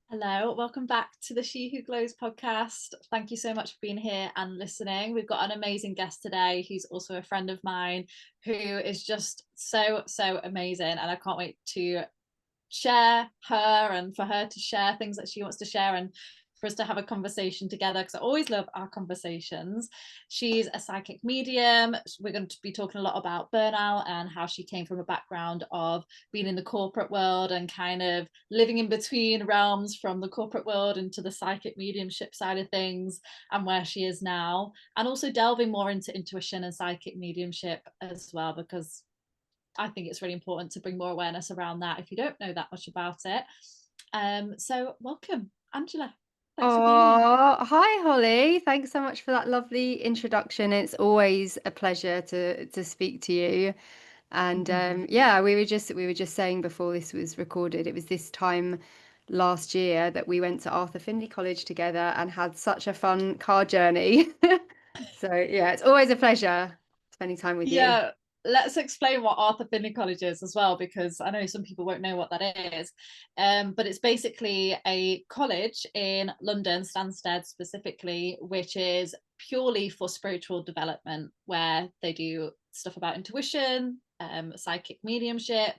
Hello, welcome back to the She Who Glows podcast. Thank you so much for being here and listening. We've got an amazing guest today who's also a friend of mine who is just so amazing. And I can't wait to share her and for her to share things that she wants to share and for us to have a conversation together, because I always love our conversations. She's a psychic medium. We're going to be talking a lot about burnout and how she came from a background of being in the corporate world and kind of living in between realms from the corporate world into the psychic mediumship side of things and where she is now, and also delving more into intuition and psychic mediumship as well, because I think it's really important to bring more awareness around that if you don't know that much about it. So welcome, Angela. Thanks for being here. Oh, hi Holly. Thanks so much for that lovely introduction. It's always a pleasure to speak to you. And yeah, we were just saying before this was recorded, it was this time last year that we went to Arthur Findlay College together and had such a fun car journey. So yeah, it's always a pleasure spending time with you. Yeah, let's explain what Arthur Findlay College is as well, because I know some people won't know what that is. But it's basically a college in London, Stansted specifically, which is purely for spiritual development, where they do stuff about intuition, psychic mediumship,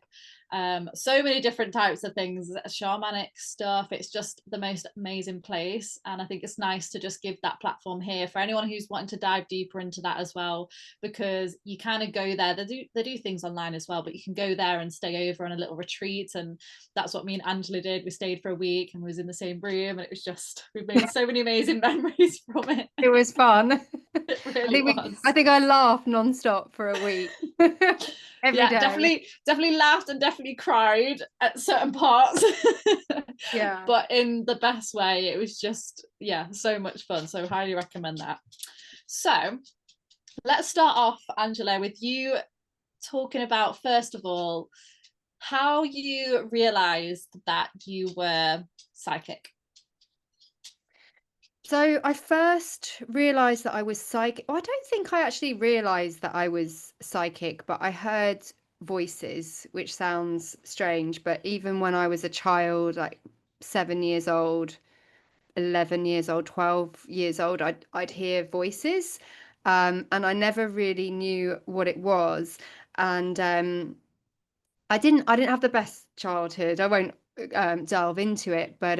so many different types of things, shamanic stuff. It's just the most amazing place, and I think it's nice to just give that platform here for anyone who's wanting to dive deeper into that as well, because you kind of go there. They do things online as well, but you can go there and stay over on a little retreat, and that's what me and Angela did. We stayed for a week and was in the same room, and it was just, we've made so many amazing memories from it. It was fun. It really I was. think I laughed non-stop for a week. Every Yeah, day. definitely laughed and definitely cried at certain parts. Yeah. But in the best way. It was just, yeah, so much fun, so highly recommend that. So let's start off, Angela, with you talking about, first of all, how you realized that you were psychic. So I first realized that I was psychic. Oh, I don't think I actually realized that I was psychic, but I heard voices, which sounds strange. But even when I was a child, like 7 years old, 11 years old, 12 years old, I'd hear voices. And I never really knew what it was. And I didn't have the best childhood. I won't delve into it, but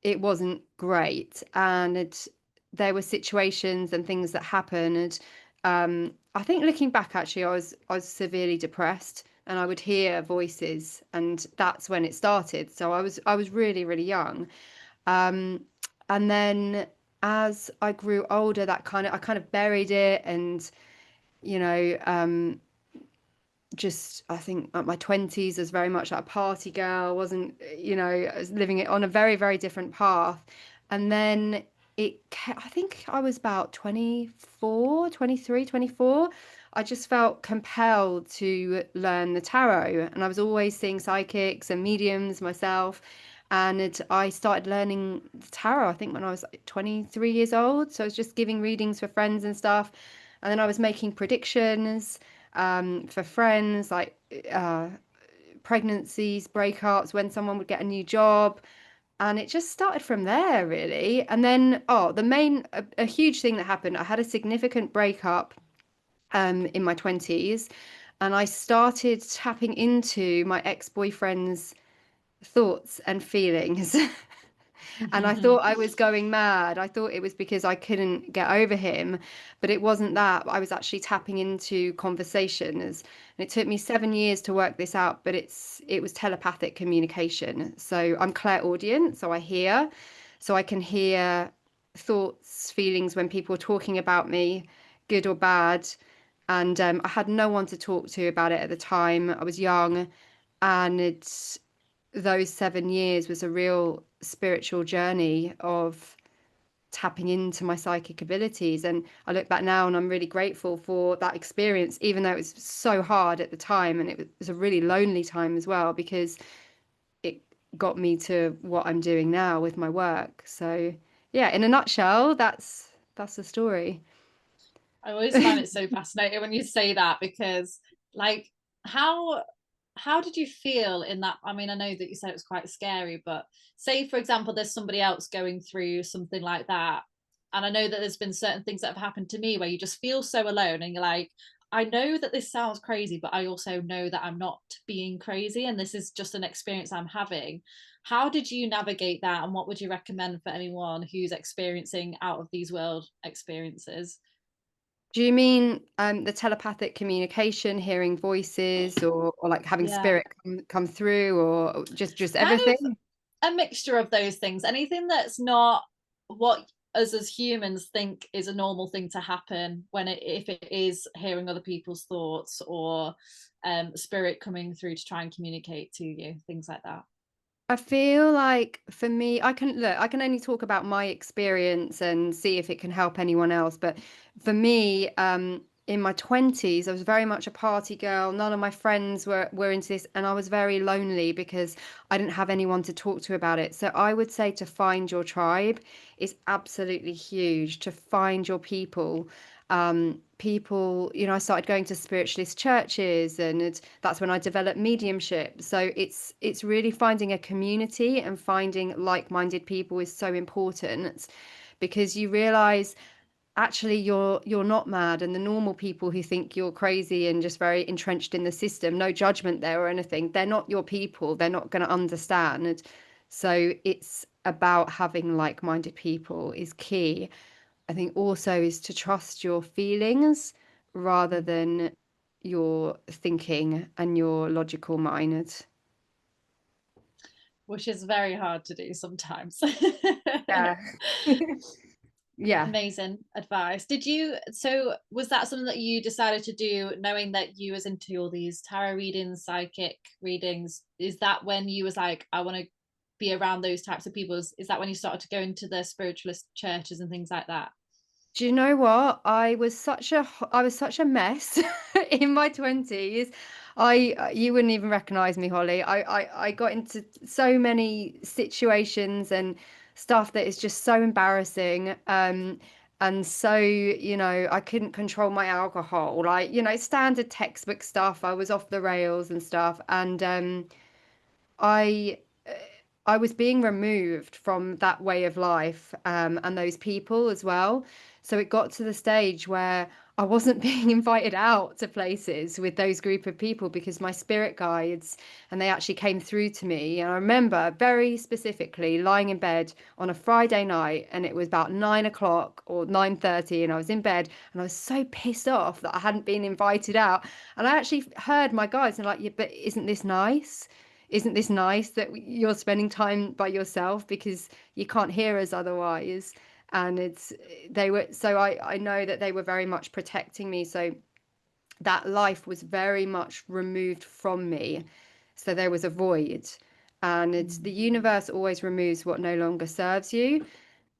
it wasn't great, and there were situations and things that happened. I think looking back, actually, I was severely depressed, and I would hear voices, and that's when it started. So I was really young, um, and then as I grew older, I kind of buried it, and you know. Just I think at my 20s I was very much like a party girl, wasn't, I was living it on a very different path. And then I think I was about 24, 23, 24. I just felt compelled to learn the tarot, and I was always seeing psychics and mediums myself. And I started learning the tarot, I think when I was like 23 years old. So I was just giving readings for friends and stuff. And then I was making predictions for friends, like uh, pregnancies, breakups, when someone would get a new job. And it just started from there, really. And then, a huge thing that happened, I had a significant breakup in my 20s, and I started tapping into my ex-boyfriend's thoughts and feelings. And I thought I was going mad. I thought it was because I couldn't get over him, but it wasn't that. I was actually tapping into conversations, and it took me 7 years to work this out. But it was telepathic communication. So I'm clairaudient, so I can hear thoughts, feelings when people are talking about me, good or bad. And I had no one to talk to about it at the time. I was young, and those 7 years was a real spiritual journey of tapping into my psychic abilities. And I look back now and I'm really grateful for that experience, even though it was so hard at the time. And it was a really lonely time as well, because it got me to what I'm doing now with my work. So yeah, in a nutshell, that's the story. I always find it so fascinating when you say that, because like how how did you feel in that? I mean, I know that you said it was quite scary, but say, for example, there's somebody else going through something like that. And I know that there's been certain things that have happened to me where you just feel so alone and you're like, I know that this sounds crazy, but I also know that I'm not being crazy and this is just an experience I'm having. How did you navigate that? And what would you recommend for anyone who's experiencing out of these world experiences? Do you mean the telepathic communication, hearing voices, or like having Yeah. spirit come through, or just Kind everything? of a mixture of those things. Anything that's not what us as humans think is a normal thing to happen when if it is hearing other people's thoughts or spirit coming through to try and communicate to you, things like that. I feel like for me, I can only talk about my experience and see if it can help anyone else. But for me, in my 20s, I was very much a party girl. None of my friends were into this, and I was very lonely because I didn't have anyone to talk to about it. So I would say to find your tribe is absolutely huge, to find your people. People, I started going to spiritualist churches, and that's when I developed mediumship. So it's really finding a community and finding like-minded people is so important, because you realize actually you're not mad, and the normal people who think you're crazy and just very entrenched in the system, no judgment there or anything, they're not your people, they're not going to understand. So it's about having like-minded people is key. I think also is to trust your feelings rather than your thinking and your logical mind. Which is very hard to do sometimes. Yeah. Yeah. Amazing advice. Did you, so was that something that you decided to do knowing that you was into all these tarot readings, psychic readings? Is that when you was like, I want to be around those types of people? Is that when you started to go into the spiritualist churches and things like that? Do you know what? I was such a mess in my 20s. You wouldn't even recognize me, Holly. I got into so many situations and stuff that is just so embarrassing. And so, I couldn't control my alcohol. Like, standard textbook stuff. I was off the rails and stuff. And I I was being removed from that way of life, and those people as well. So it got to the stage where I wasn't being invited out to places with those group of people because my spirit guides, and they actually came through to me. And I remember very specifically lying in bed on a Friday night, and it was about 9 o'clock or 9:30, and I was in bed, and I was so pissed off that I hadn't been invited out. And I actually heard my guides and like, yeah, but isn't this nice? Isn't this nice that you're spending time by yourself because you can't hear us otherwise? And they were, so I know that they were very much protecting me. So that life was very much removed from me. So there was a void. And it's the universe always removes what no longer serves you.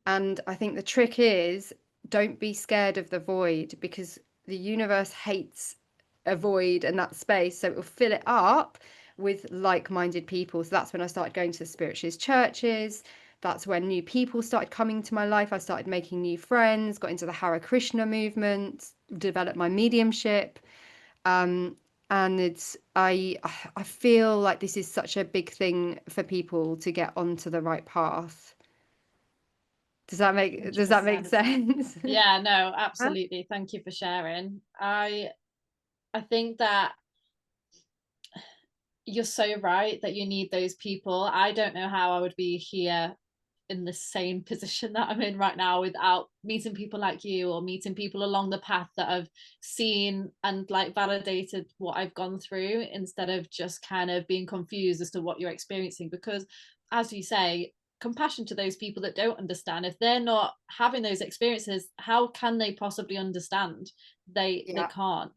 And I think the trick is don't be scared of the void, because the universe hates a void and that space. So it will fill it up with like-minded people. So that's when I started going to the spiritualist churches. That's when new people started coming to my life. I started making new friends, got into the Hare Krishna movement, developed my mediumship. Um, and I feel like this is such a big thing for people to get onto the right path. Does that make 100%. sense? Yeah, no, Huh? absolutely. Thank you for sharing. I think that you're so right that you need those people. I don't know how I would be here in the same position that I'm in right now without meeting people like you or meeting people along the path that have seen and like validated what I've gone through instead of just kind of being confused as to what you're experiencing. Because as you say, compassion to those people that don't understand. If they're not having those experiences, how can they possibly understand? They Yeah. can't.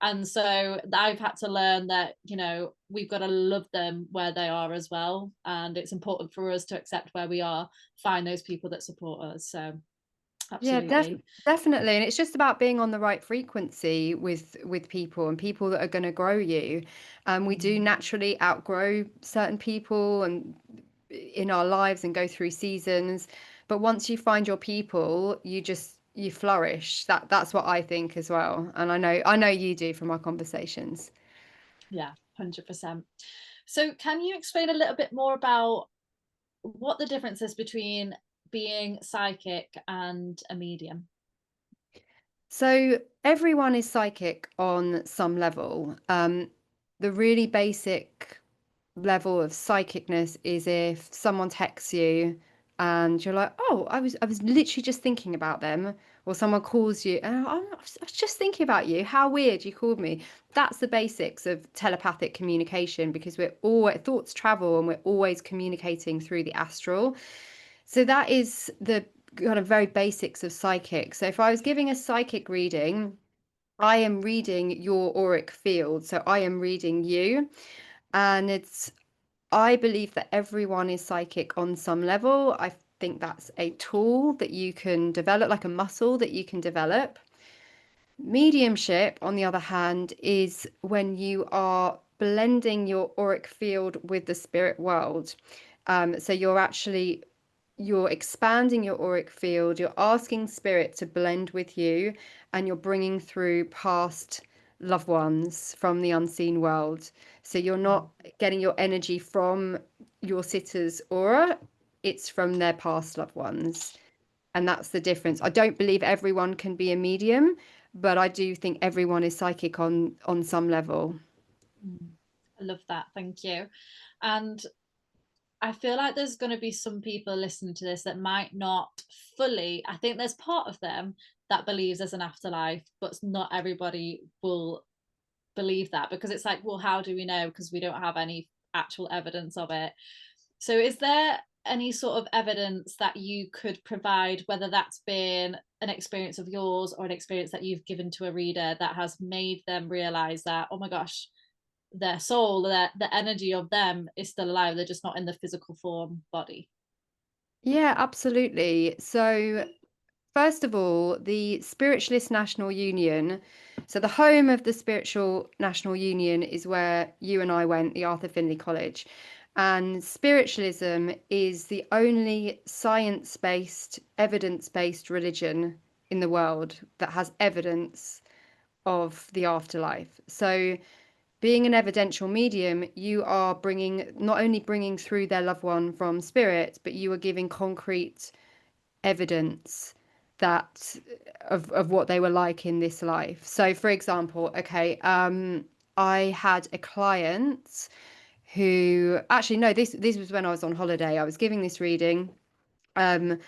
And so I've had to learn that, we've got to love them where they are as well, and it's important for us to accept where we are, find those people that support us. So Yeah, absolutely. definitely. And it's just about being on the right frequency with people and people that are going to grow you. We do Mm. naturally outgrow certain people and in our lives and go through seasons. But once you find your people, you flourish. That's what I think as well. And I know you do from our conversations. Yeah, 100%. So can you explain a little bit more about what the difference is between being psychic and a medium? So everyone is psychic on some level. The really basic level of psychicness is if someone texts you and you're like, oh, I was literally just thinking about them, or someone calls you and I was just thinking about you. How weird you called me. That's the basics of telepathic communication because we're all thoughts travel and we're always communicating through the astral. So that is the kind of very basics of psychic. So if I was giving a psychic reading, I am reading your auric field. So I am reading you. And I believe that everyone is psychic on some level. I think that's a tool that you can develop, like a muscle that you can develop. Mediumship, on the other hand, is when you are blending your auric field with the spirit world. So you're expanding your auric field, you're asking spirit to blend with you, and you're bringing through past loved ones from the unseen world. So you're not getting your energy from your sitter's aura, it's from their past loved ones. And that's the difference. I don't believe everyone can be a medium, but I do think everyone is psychic on some level. I love that. Thank you. And I feel like there's going to be some people listening to this that might not fully, I think there's part of them that believes there's an afterlife, but not everybody will believe that because it's like, well, how do we know? Because we don't have any actual evidence of it. So, is there any sort of evidence that you could provide, whether that's been an experience of yours or an experience that you've given to a reader that has made them realize that, oh my gosh, their soul, the energy of them is still alive, they're just not in the physical form body? Yeah, absolutely. So first of all, the Spiritualist National Union. So, the home of the Spiritual National Union is where you and I went, the Arthur Findlay College. And spiritualism is the only science based, evidence based religion in the world that has evidence of the afterlife. So, being an evidential medium, you are not only bringing through their loved one from spirit, but you are giving concrete evidence that of what they were like in this life. So for example, okay, I had a client who actually no, this was when I was on holiday. I was giving this reading, um,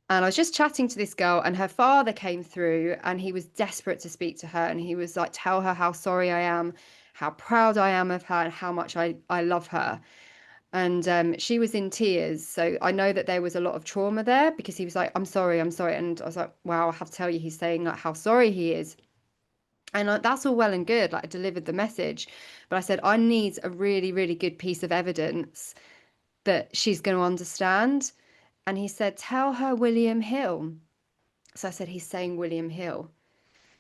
and I was just chatting to this girl, and her father came through, and he was desperate to speak to her, and he was like, "Tell her how sorry I am, how proud I am of her, and how much I love her." And she was in tears. So I know that there was a lot of trauma there because he was like, I'm sorry, I'm sorry. And I was like, wow, I have to tell you, he's saying like how sorry he is. And that's all well and good. Like I delivered the message. But I said, I need a really, really good piece of evidence that she's going to understand. And he said, tell her William Hill. So I said, he's saying William Hill.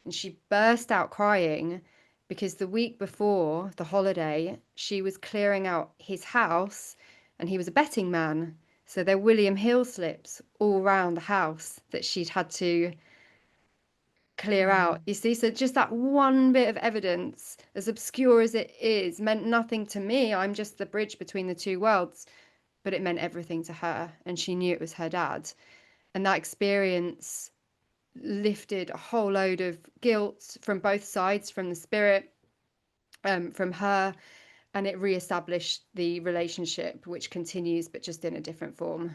And she burst out crying because the week before the holiday, she was clearing out his house and he was a betting man. So there were William Hill slips all round the house that she'd had to clear out. Mm. You see, so just that one bit of evidence, as obscure as it is, meant nothing to me. I'm just the bridge between the two worlds, but it meant everything to her. And she knew it was her dad. And that experience lifted a whole load of guilt from both sides, from the spirit, from her, and it re-established the relationship, which continues, but just in a different form.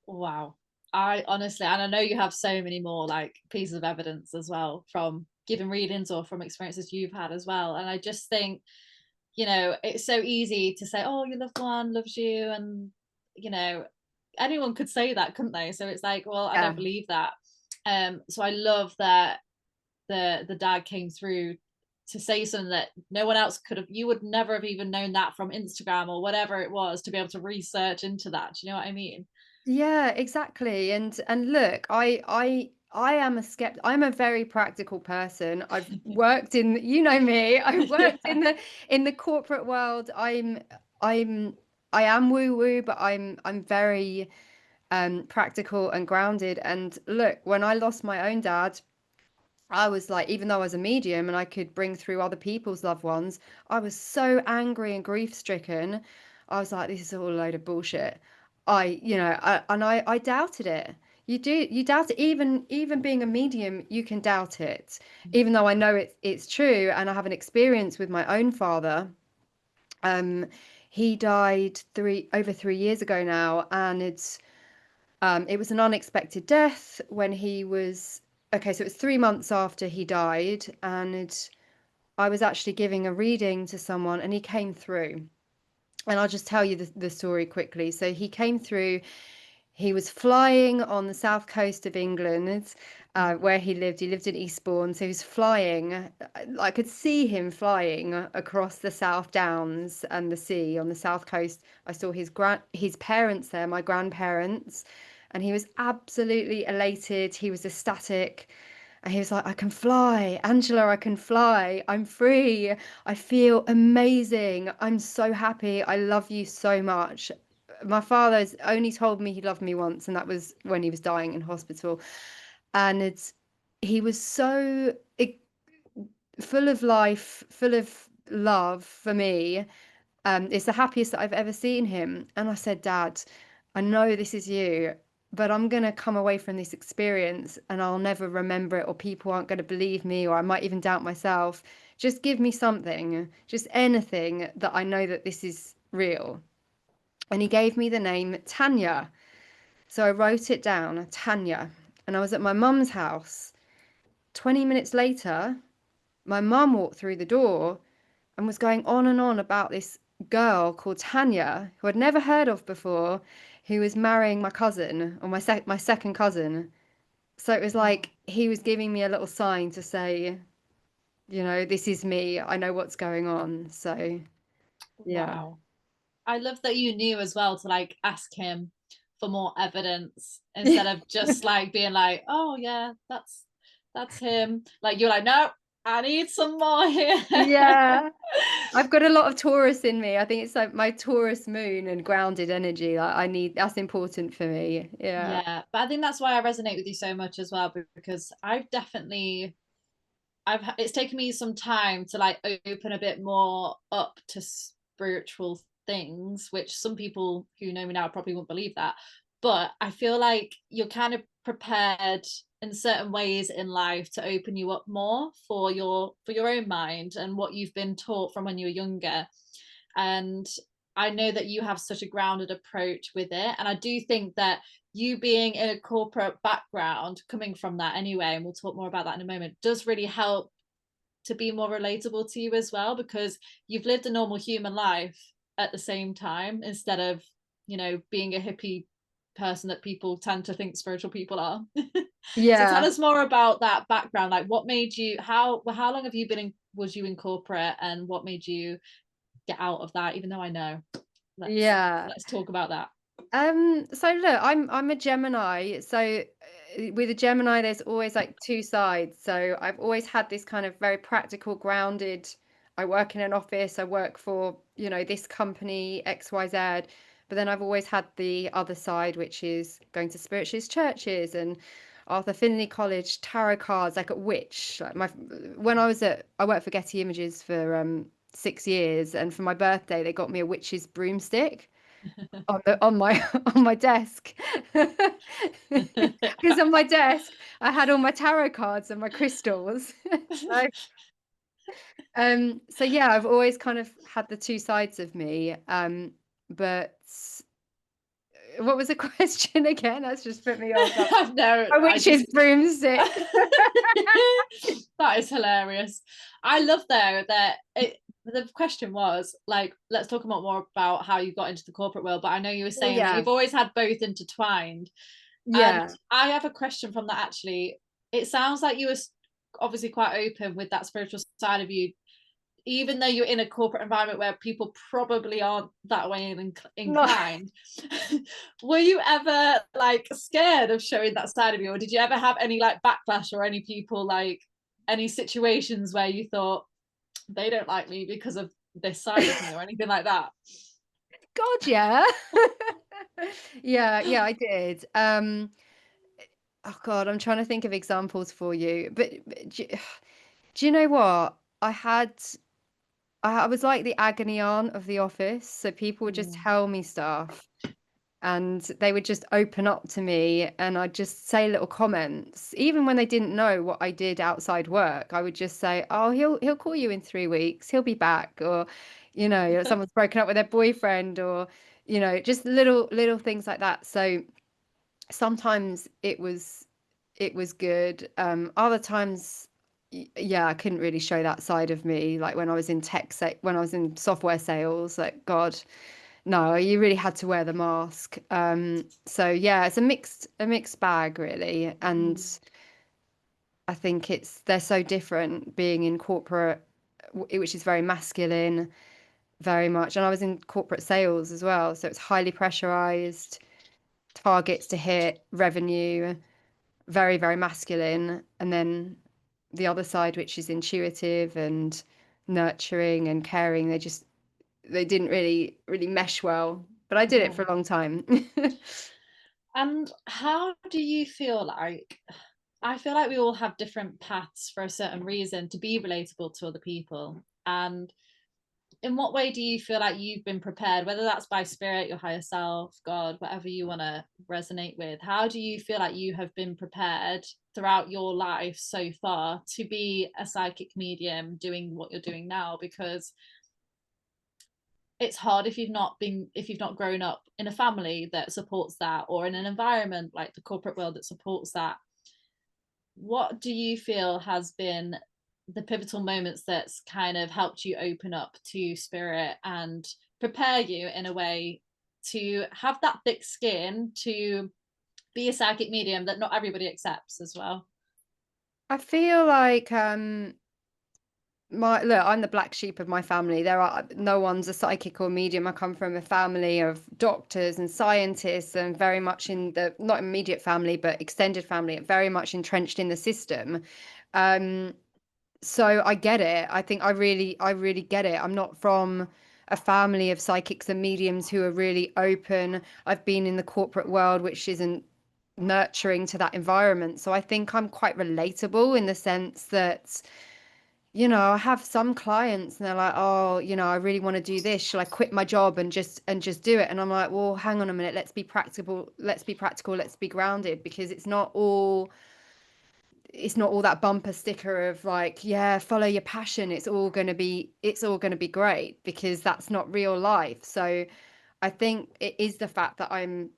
Wow. I honestly, and I know you have so many more like pieces of evidence as well from given readings or from experiences you've had as well. And I just think, it's so easy to say, oh, your loved one loves you. And, anyone could say that, couldn't they? So it's like, well, I don't Yeah. believe that. So I love that the dad came through to say something that no one else could have, you would never have even known that from Instagram or whatever it was, to be able to research into that. Do you know what I mean? Yeah, exactly. And look, I am a skeptic. I'm a very practical person. I've worked in, you know me, I've worked Yeah. in the corporate world. I'm I am woo woo, but I'm very practical and grounded. And look, when I lost my own dad, I was like, even though I was a medium and I could bring through other people's loved ones, I was so angry and grief stricken. I was like, this is all a load of bullshit. I doubted it. You doubt it. Even being a medium, you can doubt it. Even though I know it's true, and I have an experience with my own father. Um, he died over 3 years ago now, and it was an unexpected death when he was okay. So it was 3 months after he died, and I was actually giving a reading to someone, and he came through. And I'll just tell you the story quickly. So he came through. He was flying on the south coast of England, where he lived. He lived in Eastbourne, so he was flying. I could see him flying across the South Downs and the sea on the south coast. I saw his parents there, my grandparents, and he was absolutely elated. He was ecstatic. And he was like, I can fly, Angela, I can fly. I'm free. I feel amazing. I'm so happy. I love you so much. My father's only told me he loved me once, and that was when he was dying in hospital. And he was so full of life, full of love for me. It's the happiest that I've ever seen him. And I said, Dad, I know this is you, but I'm going to come away from this experience and I'll never remember it, or people aren't going to believe me, or I might even doubt myself. Just give me something, just anything that I know that this is real. And he gave me the name Tanya. So I wrote it down, Tanya. And I was at my mum's house. 20 minutes later, my mum walked through the door and was going on and on about this girl called Tanya, who I'd never heard of before, who was marrying my cousin, or my second cousin. So it was Wow. like he was giving me a little sign to say, this is me. I know what's going on. So yeah. Wow. I love that you knew as well to like ask him for more evidence instead of just like being like, oh yeah, that's him. Like you're like, no, I need some more here. Yeah. I've got a lot of Taurus in me. I think it's like my Taurus moon and grounded energy. Like that's important for me. Yeah. Yeah, but I think that's why I resonate with you so much as well, because it's taken me some time to like open a bit more up to spiritual things, which some people who know me now probably won't believe that. But I feel like you're kind of prepared in certain ways in life to open you up more for your own mind and what you've been taught from when you were younger. And I know that you have such a grounded approach with it. And I do think that you being in a corporate background, coming from that anyway, and we'll talk more about that in a moment, does really help to be more relatable to you as well, because you've lived a normal human life at the same time instead of, being a hippie person that people tend to think spiritual people are. So tell Yeah. us more about that background. Like what made you, how long have you been in, was you in corporate, and what made you get out of that, even though I know. let's Yeah. let's talk about that. So look, I'm a Gemini. So with a Gemini, there's always like two sides. So I've always had this kind of very practical, grounded. I work in an office. I work for, this company XYZ. But then I've always had the other side, which is going to spiritualist churches and Arthur Findlay College, tarot cards, like a witch. Like when I worked for Getty Images for 6 years, and for my birthday, they got me a witch's broomstick on my on my desk. Because on my desk I had all my tarot cards and my crystals. So yeah, I've always kind of had the two sides of me. But what was the question again? That's just put me off. No, A I just witch's broomstick. that is hilarious. I love though that the question was like, let's talk about more about how you got into the corporate world, but I know you were Well, saying that yeah, you've always had both intertwined. And yeah. I have a question from that actually. It sounds like you were obviously quite open with that spiritual side of you, even though you're in a corporate environment where people probably aren't that way No. inclined. Were you ever like scared of showing that side of you, or did you ever have any like backlash, or any people like any situations where you thought they don't like me because of this side of me, or anything like that? God, yeah. Yeah, I did. Oh God, I'm trying to think of examples for you. But do you know what? I had I was like the agony aunt of the office. So people would just Mm. tell me stuff and they would just open up to me and I'd just say little comments. Even when they didn't know what I did outside work, I would just say, "Oh, he'll call you in 3 weeks. He'll be back." Or, someone's broken up with their boyfriend or, just little things like that. So sometimes it was good. Other times, yeah, I couldn't really show that side of me. Like when I was in when I was in software sales, like God, no, you really had to wear the mask. So yeah, it's a mixed bag really, and Mm. I think they're so different being in corporate, which is very masculine, very much. And I was in corporate sales as well, so it's highly pressurized, targets to hit, revenue, very, very masculine. And then the other side, which is intuitive and nurturing and caring, they didn't really mesh well. But I did it for Oh. a long time. And how do you feel like, I feel like we all have different paths for a certain reason to be relatable to other people. And in what way do you feel like you've been prepared, whether that's by spirit, your higher self, God, whatever you want to resonate with? How do you feel like you have been prepared throughout your life so far to be a psychic medium doing what you're doing now? Because it's hard if you've not grown up in a family that supports that, or in an environment like the corporate world that supports that. What do you feel has been the pivotal moments that's kind of helped you open up to spirit and prepare you in a way to have that thick skin to be a psychic medium that not everybody accepts as well? I feel like I'm the black sheep of my family. No one's a psychic or medium. I come from a family of doctors and scientists, and very much in the not immediate family, but extended family, very much entrenched in the system. Um, so I get it. I think I really get it. I'm not from a family of psychics and mediums who are really open. I've been in the corporate world, which isn't nurturing to that environment. So I think I'm quite relatable in the sense that I have some clients and they're like, "Oh, I really want to do this. Shall I quit my job and just do it?" And I'm like, "Well, hang on a minute. Let's be practical. Let's be practical. Let's be grounded because it's not all that bumper sticker of like, yeah, follow your passion. It's all going to be great because that's not real life." So I think it is the fact that I'm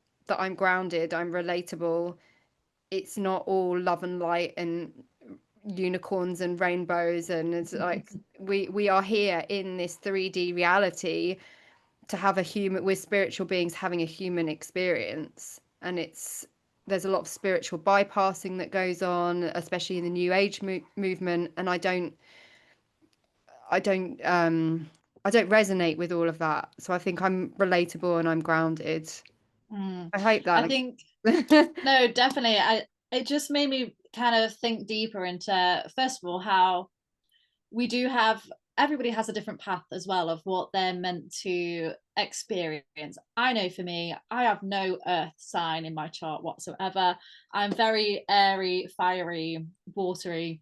grounded, I'm relatable. It's not all love and light and unicorns and rainbows, and it's like we are here in this 3D reality to have a human we're spiritual beings having a human experience, and there's a lot of spiritual bypassing that goes on, especially in the new age movement, and I don't resonate with all of that, so I think I'm relatable and I'm grounded. Mm. I hope I that. think no, definitely. It just made me kind of think deeper into, first of all, how we do have, everybody has a different path as well of what they're meant to experience. I know for me, I have no earth sign in my chart whatsoever. I'm very airy, fiery, watery,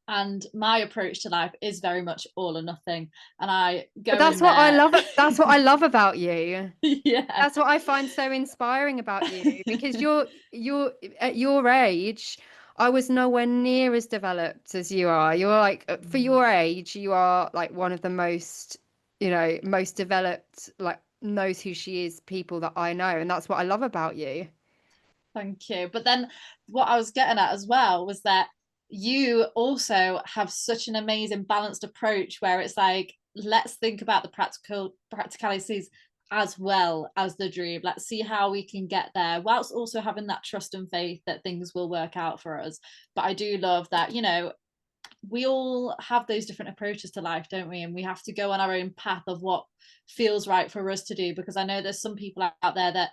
and my approach to life is very much all or nothing, and I But go that's in what I there. love. That's what I love about you. Yeah. That's what I find so inspiring about you because you're at your age, I was nowhere near as developed as you are. You're like for your age, you are like one of the most developed, like knows who she is people that I know, and that's what I love about you. Thank you. But then what I was getting at as well was that you also have such an amazing balanced approach where it's like, let's think about the practicalities as well as the dream. Let's see how we can get there, whilst also having that trust and faith that things will work out for us. But I do love that, we all have those different approaches to life, don't we? And we have to go on our own path of what feels right for us to do. Because I know there's some people out there that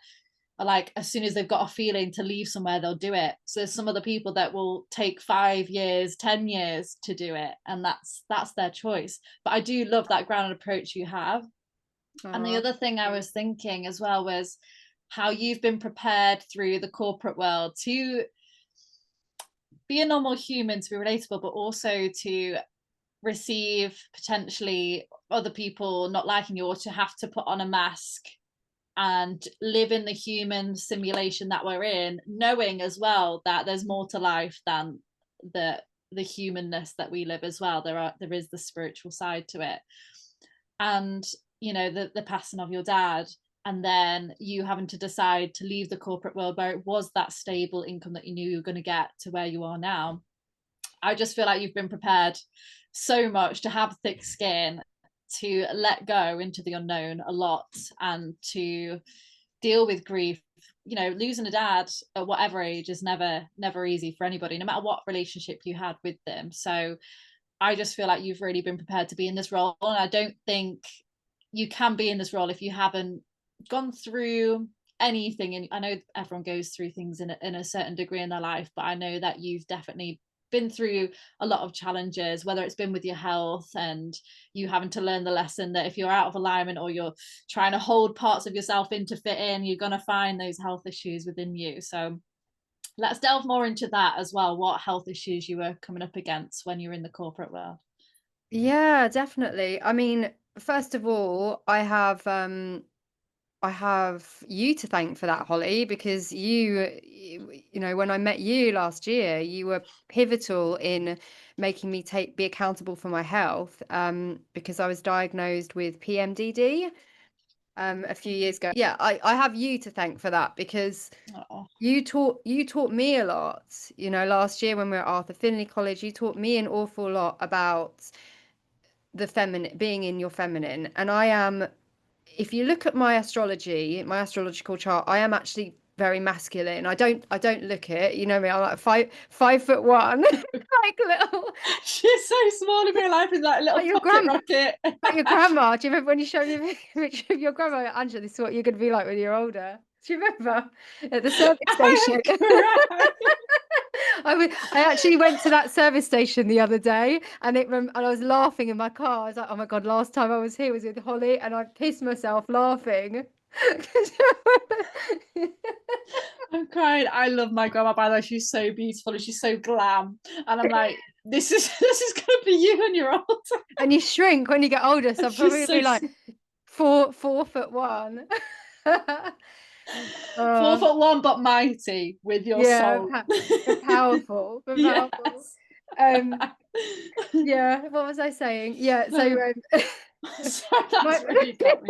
are like, as soon as they've got a feeling to leave somewhere, they'll do it. So there's some other people that will take 5 years, 10 years to do it, and that's their choice. But I do love that grounded approach you have. And the Oh, other thing I was thinking as well was how you've been prepared through the corporate world to be a normal human, to be relatable, but also to receive potentially other people not liking you, or to have to put on a mask and live in the human simulation that we're in, knowing as well that there's more to life than the humanness that we live as well. There is the spiritual side to it. And the passing of your dad, and then you having to decide to leave the corporate world where it was that stable income that you knew you were going to get to where you are now. I just feel like you've been prepared so much to have thick skin, to let go into the unknown a lot, and to deal with grief. Losing a dad at whatever age is never easy for anybody, no matter what relationship you had with them. So I just feel like you've really been prepared to be in this role, and I don't think you can be in this role if you haven't gone through anything. And I know everyone goes through things in a certain degree in their life, but I know that you've definitely been through a lot of challenges, whether it's been with your health and you having to learn the lesson that if you're out of alignment, or you're trying to hold parts of yourself in to fit in, you're going to find those health issues within you. So let's delve more into that as well. What health issues you were coming up against when you were in the corporate world? Yeah, definitely. I mean, first of all, I have you to thank for that, Holly, because when I met you last year, you were pivotal in making me be accountable for my health, because I was diagnosed with PMDD a few years ago. Yeah, I have you to thank for that, because Oh, you taught me a lot. Last year when we were at Arthur Findlay College, you taught me an awful lot about the feminine, being in your feminine. And I am, if you look at my astrology, my astrological chart, I am actually very masculine. I don't look it. You know me, I'm like 5'1", like little, she's so small in real life, in that little like your pocket grandma. rocket. Like your grandma. Do you remember when you showed me a picture of your grandma? Angela, this is what you're going to be like when you're older. Do you remember at the service I station? have cried. I actually went to that service station the other day, and I was laughing in my car. I was like, "Oh my God, last time I was here was with Holly," and I pissed myself laughing. I'm crying. I love my grandma, by the way. She's so beautiful and she's so glam. And I'm like, this is gonna be you when you're older. And you shrink when you get older, so I'm probably She's gonna so be like 4'1". 4'1", but mighty with your Yeah, soul. but powerful, but powerful. Yes. Um, yeah, what was I saying? Yeah, so Sorry, my that's really got me.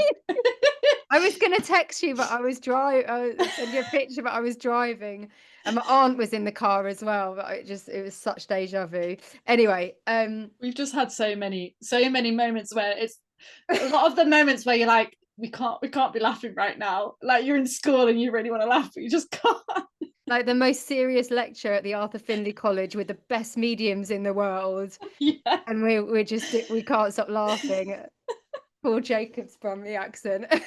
I was gonna text you, but I was send you a picture, but I was driving, and my aunt was in the car as well. But it was such deja vu. Anyway, We've just had so many moments where it's a lot of the moments where you're like, we can't be laughing right now. Like you're in school and you really want to laugh, but you just can't. like the most serious lecture at the Arthur Findlay College with the best mediums in the world, Yeah. and we can't stop laughing at Paul Jacobs' Brumley accent. And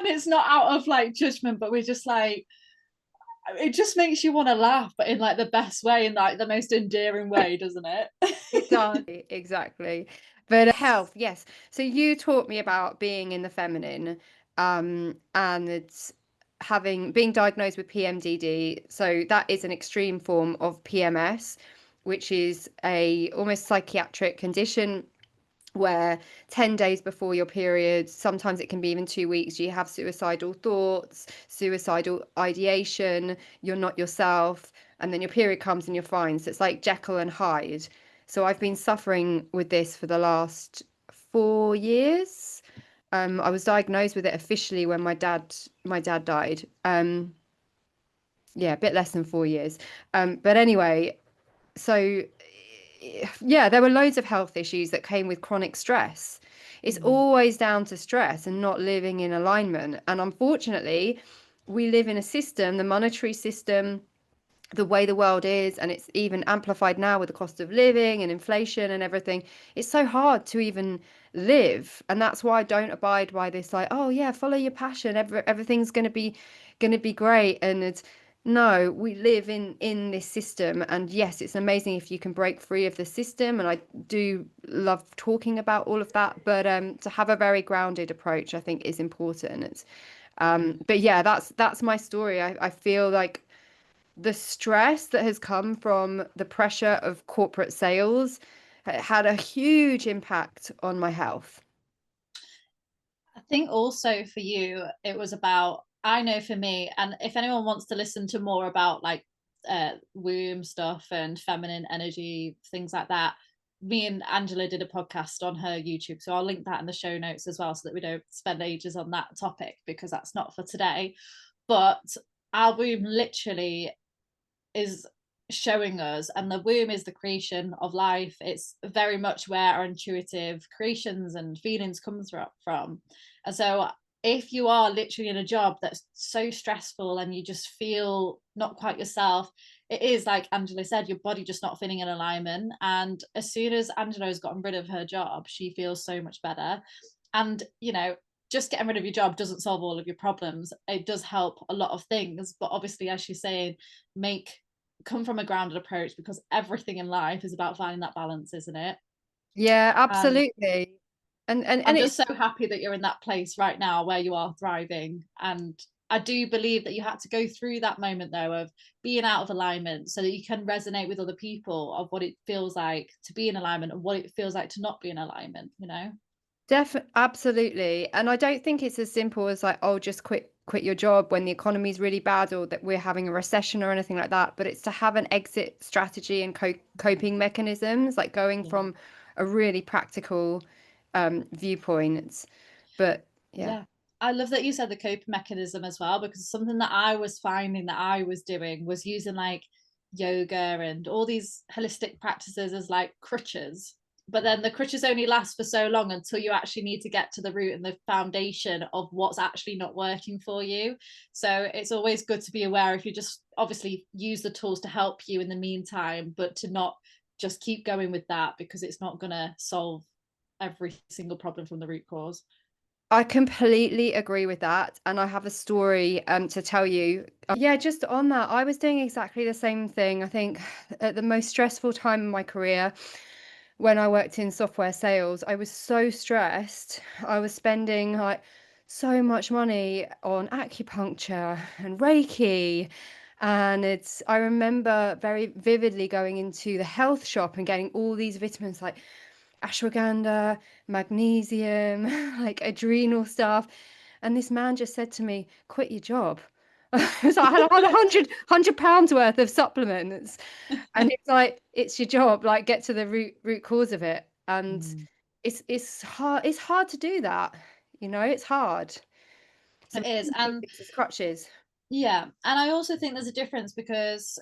it's not out of like judgment, but we're just like, it just makes you want to laugh, but in like the best way, in like the most endearing way, doesn't it? It does, exactly. But health, yes. So you taught me about being in the feminine, and it's being diagnosed with PMDD. So that is an extreme form of PMS, which is a almost psychiatric condition where 10 days before your period, sometimes it can be even 2 weeks, you have suicidal thoughts, suicidal ideation, you're not yourself, and then your period comes and you're fine. So it's like Jekyll and Hyde. So I've been suffering with this for the last 4 years. I was diagnosed with it officially when my dad died. Yeah, a bit less than 4 years. But anyway, so yeah, there were loads of health issues that came with chronic stress. It's Mm. always down to stress and not living in alignment. And unfortunately, we live in a system, the monetary system, the way the world is, and it's even amplified now with the cost of living and inflation and everything. It's so hard to even live, and that's why I don't abide by this, like, oh yeah, follow your passion, everything's going to be great. And it's no, we live in this system, and yes, it's amazing if you can break free of the system, and I do love talking about all of that, but to have a very grounded approach I think is important. But yeah, that's my story. I feel like the stress that has come from the pressure of corporate sales had a huge impact on my health. I think also for you, it was about, I know for me, and if anyone wants to listen to more about like womb stuff and feminine energy, things like that, me and Angela did a podcast on her YouTube. So I'll link that in the show notes as well so that we don't spend ages on that topic because that's not for today. But our womb literally is showing us, and the womb is the creation of life. It's very much where our intuitive creations and feelings come from. And so if you are literally in a job that's so stressful and you just feel not quite yourself, it is like Angela said, your body just not feeling in alignment. And as soon as Angela has gotten rid of her job, she feels so much better. And just getting rid of your job doesn't solve all of your problems. It does help a lot of things, but obviously, as she's saying, come from a grounded approach, because everything in life is about finding that balance, isn't it? Yeah, And absolutely. And I'm it's just so happy that you're in that place right now where you are thriving. And I do believe that you had to go through that moment though of being out of alignment so that you can resonate with other people of what it feels like to be in alignment and what it feels like to not be in alignment. absolutely. And I don't think it's as simple as like, oh, just quit your job when the economy's really bad or that we're having a recession or anything like that. But it's to have an exit strategy and coping mechanisms, like going Yeah. from a really practical viewpoint. But yeah. Yeah. I love that you said the coping mechanism as well, because something that I was finding that I was doing was using like yoga and all these holistic practices as like crutches. But then the crutches only last for so long until you actually need to get to the root and the foundation of what's actually not working for you. So it's always good to be aware if you just obviously use the tools to help you in the meantime, but to not just keep going with that because it's not going to solve every single problem from the root cause. I completely agree with that. And I have a story to tell you. Yeah, just on that, I was doing exactly the same thing. I think at the most stressful time in my career, when I worked in software sales, I was so stressed. I was spending like so much money on acupuncture and Reiki. And I remember very vividly going into the health shop and getting all these vitamins like ashwagandha, magnesium, like adrenal stuff. And this man just said to me, quit your job. So I had £100 worth of supplements. And it's like, it's your job, like get to the root cause of it. And Mm. it's hard to do that. It's hard. So It is. maybe And it's as crutches. yeah, and I also think there's a difference because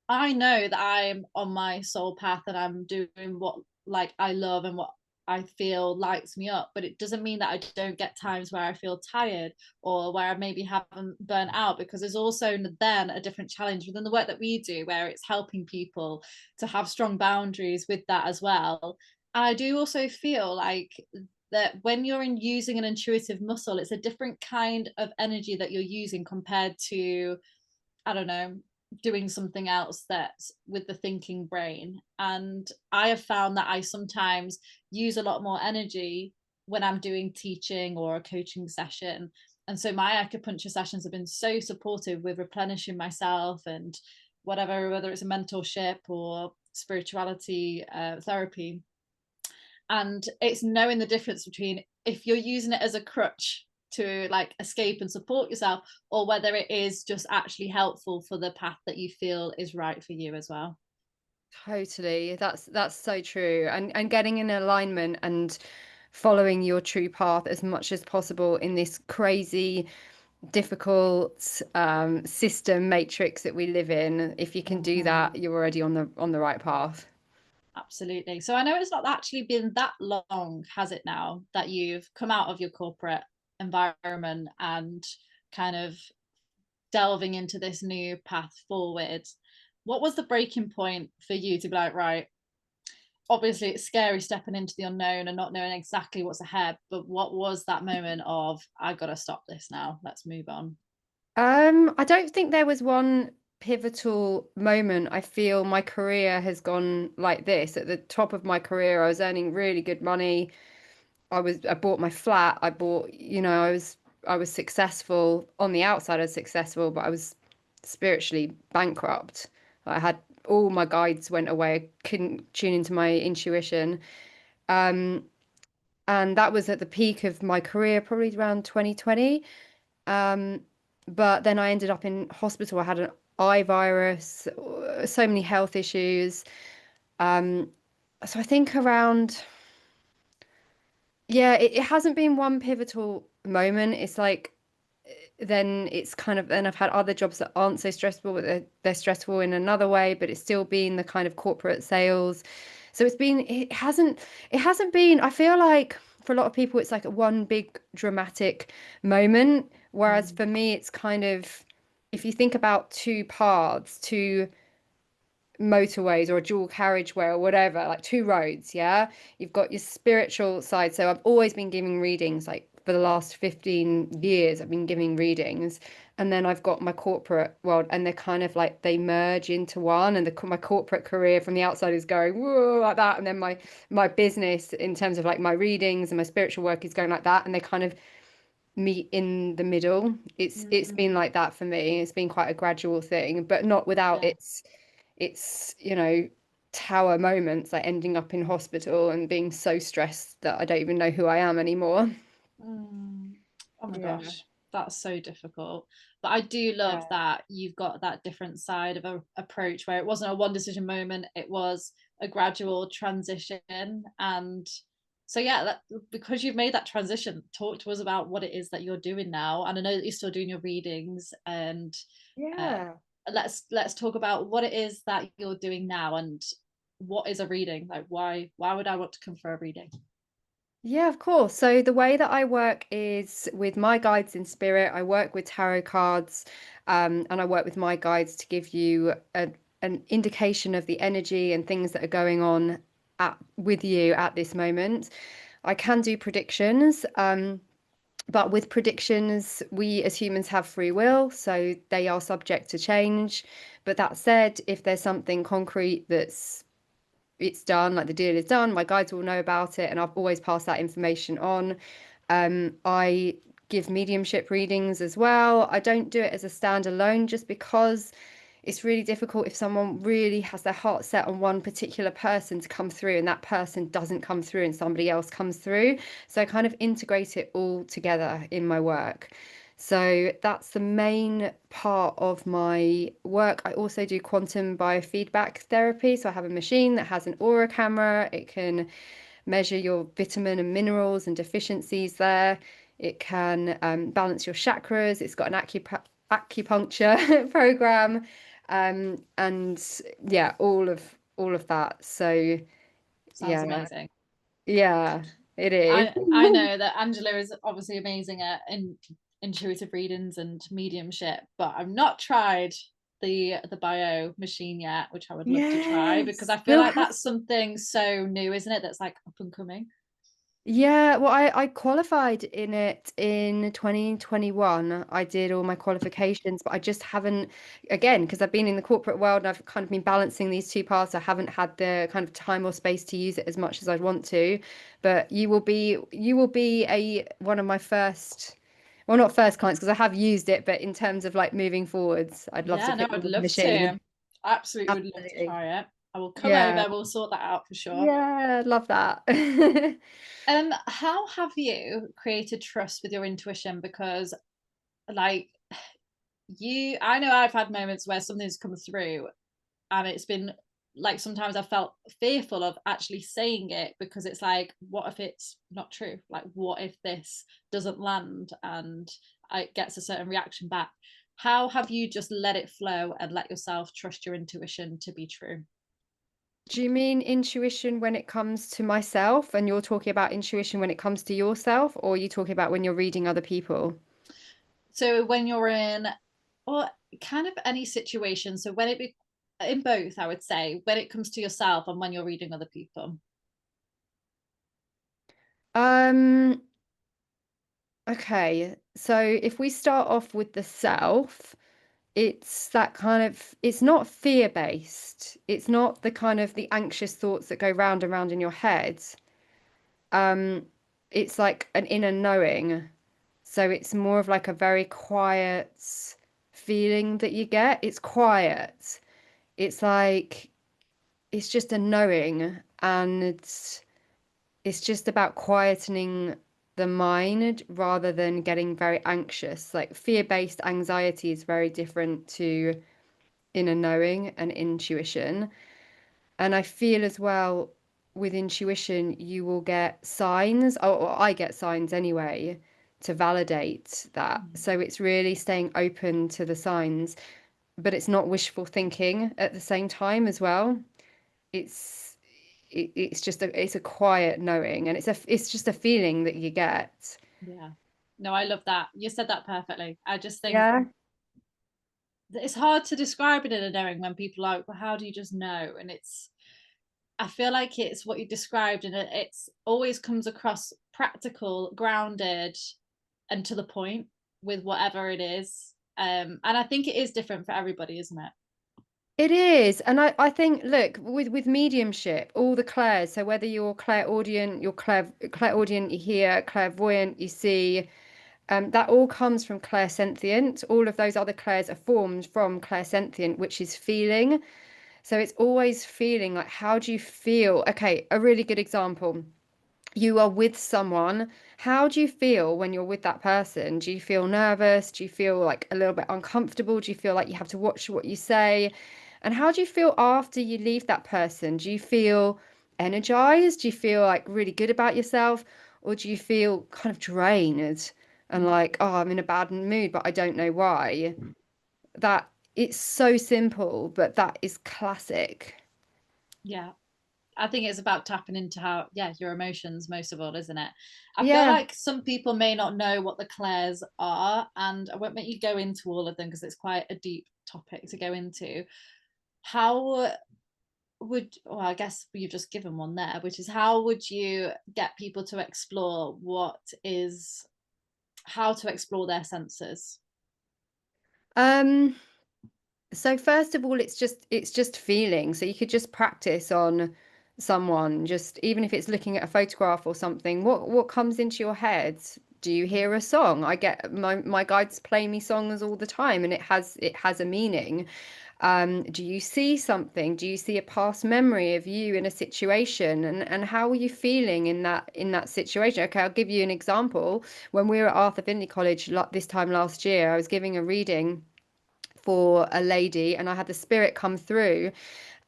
I know that I'm on my soul path and I'm doing what like I love and what I feel lights me up, but it doesn't mean that I don't get times where I feel tired or where I maybe haven't burnt out, because there's also then a different challenge within the work that we do where it's helping people to have strong boundaries with that as well. And I do also feel like that when you're using an intuitive muscle, it's a different kind of energy that you're using compared to, I don't know, doing something else that's with the thinking brain. And I have found that I sometimes use a lot more energy when I'm doing teaching or a coaching session. And so my acupuncture sessions have been so supportive with replenishing myself and whatever, whether it's a mentorship or spirituality therapy. And it's knowing the difference between if you're using it as a crutch to like escape and support yourself, or whether it is just actually helpful for the path that you feel is right for you as well. Totally. That's so true. And getting in alignment and following your true path as much as possible in this crazy, difficult system matrix that we live in. If you can do Mm-hmm. that, you're already on the right path. Absolutely. So I know it's not actually been that long, has it now, that you've come out of your corporate environment and kind of delving into this new path forward. What was the breaking point for you to be like, right, obviously it's scary stepping into the unknown and not knowing exactly what's ahead, but what was that moment of, I gotta stop this now, let's move on? I don't think there was one pivotal moment. I feel my career has gone like this. At the top of my career, I was earning really good money. I bought my flat. I bought, I was successful on the outside. I was successful, but I was spiritually bankrupt. I had all my guides went away. I couldn't tune into my intuition. Um, and that was at the peak of my career, probably around 2020. Um, but then I ended up in hospital. I had an eye virus, so many health issues. Um, so I think around, yeah, it hasn't been one pivotal moment. It's like then it's kind of then I've had other jobs that aren't so stressful, but they're stressful in another way, but it's still been the kind of corporate sales. So it hasn't been, I feel like for a lot of people it's like one big dramatic moment, whereas Mm. for me it's kind of, if you think about two paths, two motorways or a dual carriageway or whatever, like two roads, yeah? You've got your spiritual side. So I've always been giving readings, like for the last 15 years, I've been giving readings. And then I've got my corporate world, and they're kind of like they merge into one. And my corporate career from the outside is going whoa like that, and then my business in terms of like my readings and my spiritual work is going like that, and they kind of meet in the middle. It's Mm. been like that for me. It's been quite a gradual thing, but not without Yeah. its tower moments, like ending up in hospital and being so stressed that I don't even know who I am anymore. Mm. Oh my Yeah. gosh, that's so difficult. But I do love Yeah. that you've got that different side of a approach where it wasn't a one decision moment, it was a gradual transition. And so yeah, that because you've made that transition, talk to us about what it is that you're doing now. And I know that you're still doing your readings, and uh, Yeah. let's talk about what it is that you're doing now, and what is a reading? Like why would I want to come for a reading? Yeah, of course. So the way that I work is with my guides in spirit. I work with tarot cards, and I work with my guides to give you an indication of the energy and things that are going on with you at this moment. I can do predictions, but with predictions, we as humans have free will, so they are subject to change. But that said, if there's something concrete that's it's done, like the deal is done, my guides will know about it, and I've always passed that information on. I give mediumship readings as well. I don't do it as a standalone just because it's really difficult if someone really has their heart set on one particular person to come through and that person doesn't come through and somebody else comes through. So I kind of integrate it all together in my work. So that's the main part of my work. I also do quantum biofeedback therapy. So I have a machine that has an aura camera. It can measure your vitamin and minerals and deficiencies there. It can balance your chakras. It's got an acupuncture program, and yeah, all of that. So Sounds yeah, amazing. yeah, it is. I know that Angela is obviously amazing at intuitive readings and mediumship, but I've not tried the bio machine yet, which I would love to try because Yes, I feel we'll like have. that's something so new, isn't it? That's like up and coming. Yeah, well, I qualified in it in 2021. I did all my qualifications, but I just haven't, again, because I've been in the corporate world and I've kind of been balancing these two paths. I haven't had the kind of time or space to use it as much as I'd want to. But you will be a one of my first, well, not first clients because I have used it, but in terms of like moving forwards, I'd love to Yeah, no, put you I'd on the love machine. to. Absolutely would love to Absolutely. try it. I will come Yeah. over, we'll sort that out for sure. Yeah, love that. How have you created trust with your intuition? Because like I know I've had moments where something's come through and it's been like sometimes I felt fearful of actually saying it because it's like, what if it's not true? Like, what if this doesn't land and it gets a certain reaction back? How have you just let it flow and let yourself trust your intuition to be true? Do you mean intuition when it comes to myself, and you're talking about intuition when it comes to yourself, or are you talking about when you're reading other people? So when you're in, or kind of any situation, so when it be in both, I would say, when it comes to yourself and when you're reading other people. Um, okay. So if we start off with the self, it's that kind of, it's not fear-based. It's not the kind of the anxious thoughts that go round and round in your head. Um, it's like an inner knowing. So it's more of like a very quiet, feeling that you get. It's quiet. It's like it's just a knowing, and it's just about quietening the mind rather than getting very anxious. Like fear-based anxiety is very different to inner knowing and intuition. And I feel as well with intuition, you will get signs, or I get signs anyway, to validate that. Mm. So it's really staying open to the signs, but it's not wishful thinking at the same time as well. It's it's just a quiet knowing, and it's just a feeling that you get. Yeah. No, I love that. You said that perfectly. I just think Yeah. it's hard to describe it in a knowing when people are like, well, how do you just know? And I feel like it's what you described, and it's always comes across practical, grounded, and to the point with whatever it is. And I think it is different for everybody, isn't it? It is. And I think, look, with mediumship, all the clairs, so whether you're clairaudient, clairaudient, you hear, clairvoyant, you see, that all comes from clairsentient. All of those other clairs are formed from clairsentient, which is feeling. So it's always feeling like, how do you feel? Okay, a really good example. You are with someone. How do you feel when you're with that person? Do you feel nervous? Do you feel like a little bit uncomfortable? Do you feel like you have to watch what you say? And how do you feel after you leave that person? Do you feel energized? Do you feel like really good about yourself? Or do you feel kind of drained and Mm. like, oh, I'm in a bad mood, but I don't know why? That it's so simple, but that is classic. Yeah. I think it's about tapping into how, yeah, your emotions most of all, isn't it? I feel Yeah. like some people may not know what the clairs are, and I won't make you go into all of them because it's quite a deep topic to go into. How well, I guess you've just given one there, which is how would you get people to explore how to explore their senses? Um, So first of all, it's just feeling. So you could just practice on someone, just even if it's looking at a photograph or something. What comes into your head? Do you hear a song? I get my guides play me songs all the time, and it has a meaning. Do you see something? Do you see a past memory of you in a situation? And how are you feeling in that situation? Okay, I'll give you an example. When we were at Arthur Findlay College this time last year, I was giving a reading for a lady, and I had the spirit come through,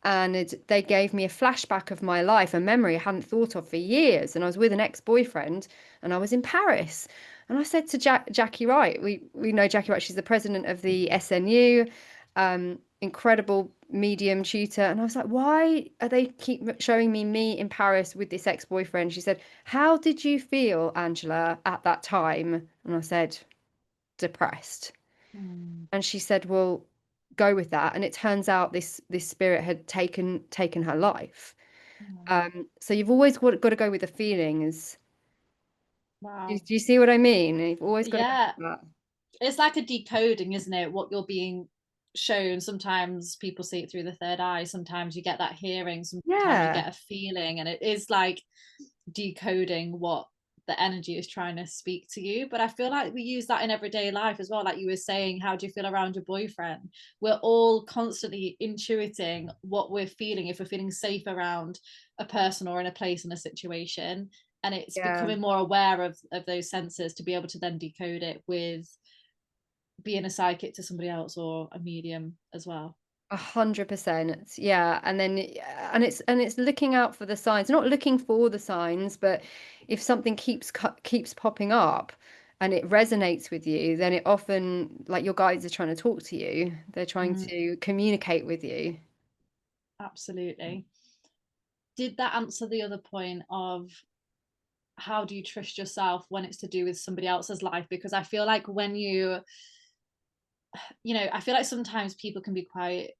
and they gave me a flashback of my life, a memory I hadn't thought of for years. And I was with an ex-boyfriend, and I was in Paris. And I said to Jackie Wright, we know Jackie Wright, she's the president of the SNU, incredible medium tutor. And I was like, why are they keep showing me in Paris with this ex-boyfriend? She said, how did you feel, Angela, at that time? And I said, depressed. Mm. And she said, well, go with that. And it turns out this spirit had taken her life. Mm. So you've always got to go with the feelings. Wow. Do you see what I mean? You've always got to go Yeah, with that. it's like a decoding, isn't it? What you're being shown. Sometimes people see it through the third eye. Sometimes you get that hearing. Sometimes you Yeah. get a feeling, and it is like decoding what the energy is trying to speak to you. But I feel like we use that in everyday life as well. Like you were saying, how do you feel around your boyfriend? We're all constantly intuiting what we're feeling if we're feeling safe around a person or in a place in a situation. And it's Yeah. becoming more aware of those senses to be able to then decode it with being a psychic to somebody else or a medium as well. 100%. Yeah. And it's looking out for the signs, not looking for the signs, but if something keeps popping up and it resonates with you, then it often, like, your guides are trying to talk to you. They're trying Mm, to communicate with you. absolutely. Did that answer the other point of how do you trust yourself when it's to do with somebody else's life? Because I feel like when I feel like sometimes people can be quite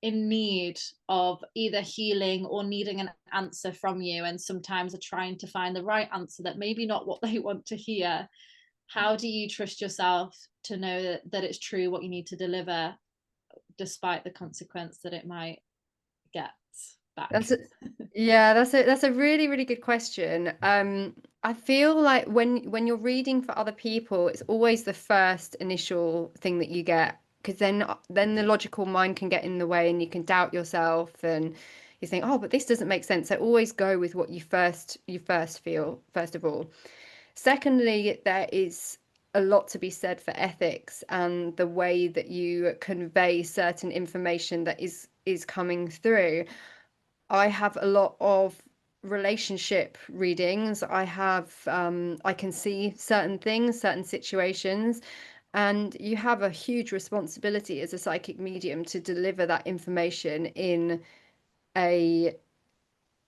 in need of either healing or needing an answer from you, and sometimes are trying to find the right answer that maybe not what they want to hear. How do you trust yourself to know that it's true what you need to deliver despite the consequence that it might get back? That's a, yeah, that's a really, really good question. I feel like when you're reading for other people, it's always the first initial thing that you get, because then the logical mind can get in the way and you can doubt yourself and you think, oh, but this doesn't make sense. So always go with what you first feel, first of all. Secondly, there is a lot to be said for ethics and the way that you convey certain information that is coming through. I have a lot of relationship readings. I can see certain things, certain situations, and you have a huge responsibility as a psychic medium to deliver that information in a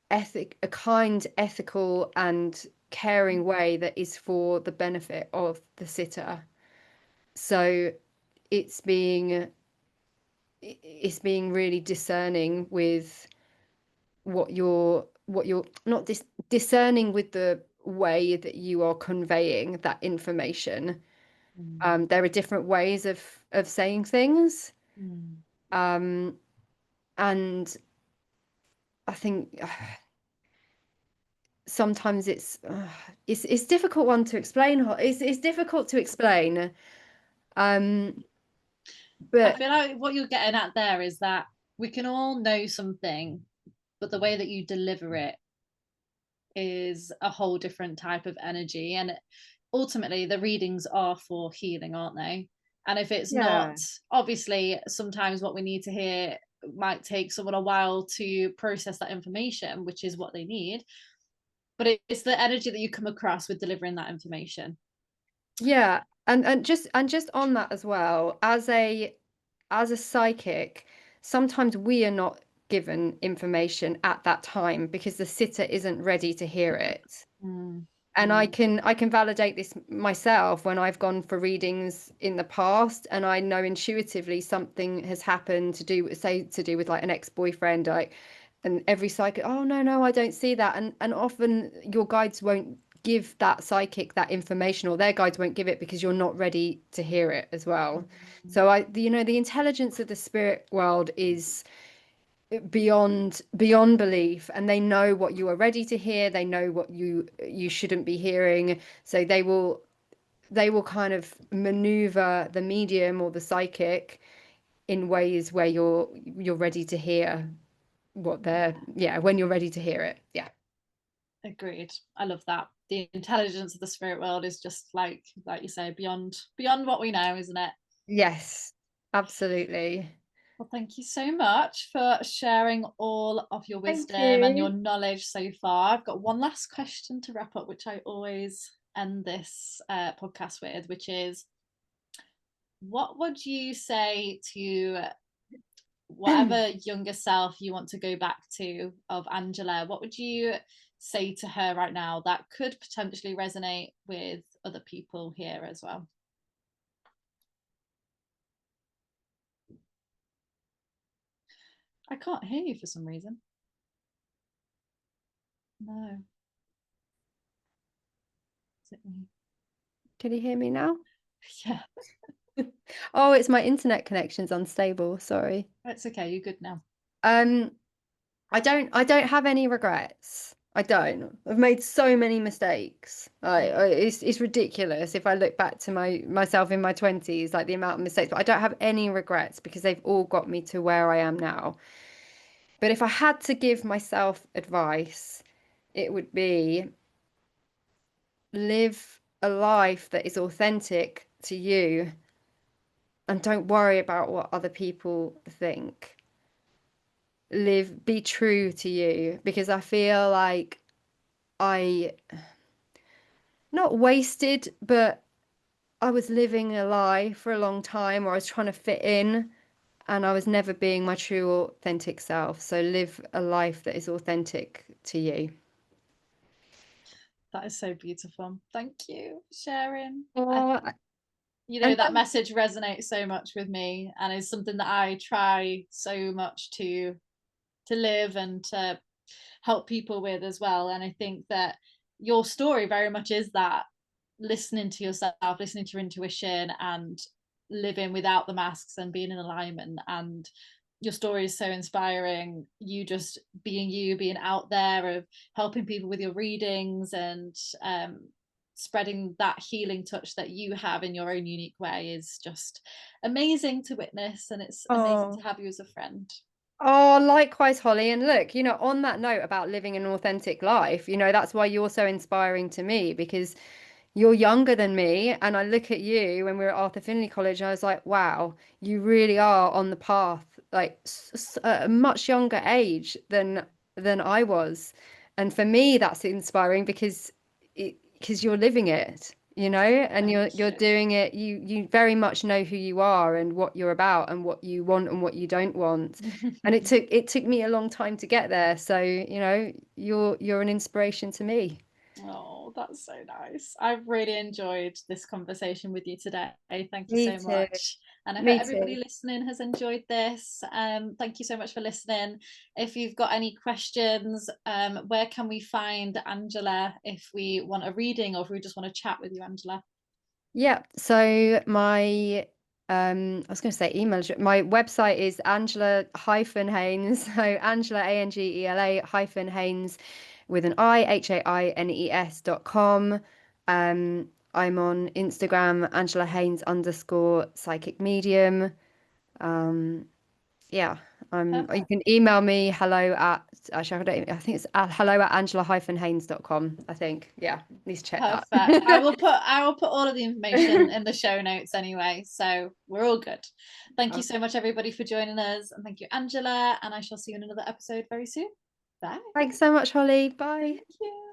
a kind, ethical, and caring way that is for the benefit of the sitter. So it's being it's being really discerning with what you're not discerning with the way that you are conveying that information. Mm. There are different ways of saying things, Mm. um, and I think sometimes it's difficult one to explain. It's difficult to explain, um, I but feel like what you're getting at there is that we can all know something, but the way that you deliver it is a whole different type of energy. And ultimately, the readings are for healing, aren't they? And if it's not, yeah, obviously, sometimes what we need to hear might take someone a while to process that information, which is what they need. But it's the energy that you come across with delivering that information. yeah, and just on that as well, as a psychic, sometimes we are not given information at that time because the sitter isn't ready to hear it. Mm. And I Mm. can I can validate this myself when I've gone for readings in the past and I know intuitively something has happened to do with like an ex-boyfriend, like, and every psychic, oh no, I don't see that. And often your guides won't give that psychic that information, or their guides won't give it because you're not ready to hear it as well. Mm. So the intelligence of the spirit world is beyond belief, and they know what you are ready to hear, they know what you shouldn't be hearing, so they will kind of maneuver the medium or the psychic in ways where you're ready to hear what they're yeah when you're ready to hear it. Yeah. Agreed. I love that. The intelligence of the spirit world is just like you say, beyond what we know, isn't it? Yes, absolutely. Well, thank you so much for sharing all of your Thank wisdom and your you. knowledge so far. I've got one last question to wrap up, which I always end this podcast with, which is, what would you say to whatever younger self you want to go back to of Angela? What would you say to her right now that could potentially resonate with other people here as well? I can't hear you for some reason. No, is it me? Can you hear me now? Yeah, Oh, it's my internet connection's unstable, sorry. it's okay. You're good now. um I don't have any regrets. I don't. I've made so many mistakes. It's ridiculous if I look back to myself in my 20s, like the amount of mistakes, but I don't have any regrets because they've all got me to where I am now. But if I had to give myself advice, it would be live a life that is authentic to you and don't worry about what other people think. Be true to you, because I feel like I not wasted, but I was living a lie for a long time, or I was trying to fit in and I was never being my true authentic self. So live a life that is authentic to you. That is so beautiful. Thank you for sharing. Oh, and That message resonates so much with me, and is something that I try so much to live and to help people with as well. And I think that your story very much is that, listening to yourself, listening to your intuition, and living without the masks and being in alignment. And your story is so inspiring. You just being out there, of helping people with your readings, and spreading that healing touch that you have in your own unique way is just amazing to witness, and it's amazing Oh. to have you as a friend. Oh, likewise, Holly. And look, on that note about living an authentic life, that's why you're so inspiring to me because you're younger than me. And I look at you when we were at Arthur Findlay College, and I was like, wow, you really are on the path, like at a much younger age than I was. And for me, that's inspiring because you're living it, and Thank you're you. doing it. You very much know who you are and what you're about and what you want and what you don't want. And it took me a long time to get there. So, you're an inspiration to me. Oh, that's so nice. I've really enjoyed this conversation with you today. Thank you Me so too. much. And I hope Me everybody too. listening has enjoyed this. Thank you so much for listening. If you've got any questions, where can we find Angela if we want a reading, or if we just want to chat with you, Angela? Yeah. So my I was going to say email my website is Angela hyphen Haines. So Angela Angela hyphen Haines with an Haines.com. I'm on Instagram, Angela Haines _ psychic medium. Um, yeah. You Perfect. can email me hello at actually I think it's hello at Angela-Haines.com. I think. Yeah, need to check that. Perfect. I will put all of the information in the show notes anyway, so we're all good. Thank you so much everybody for joining us, and thank you, Angela, and I shall see you in another episode very soon. Bye. Thanks so much, Holly. Thank Bye. you.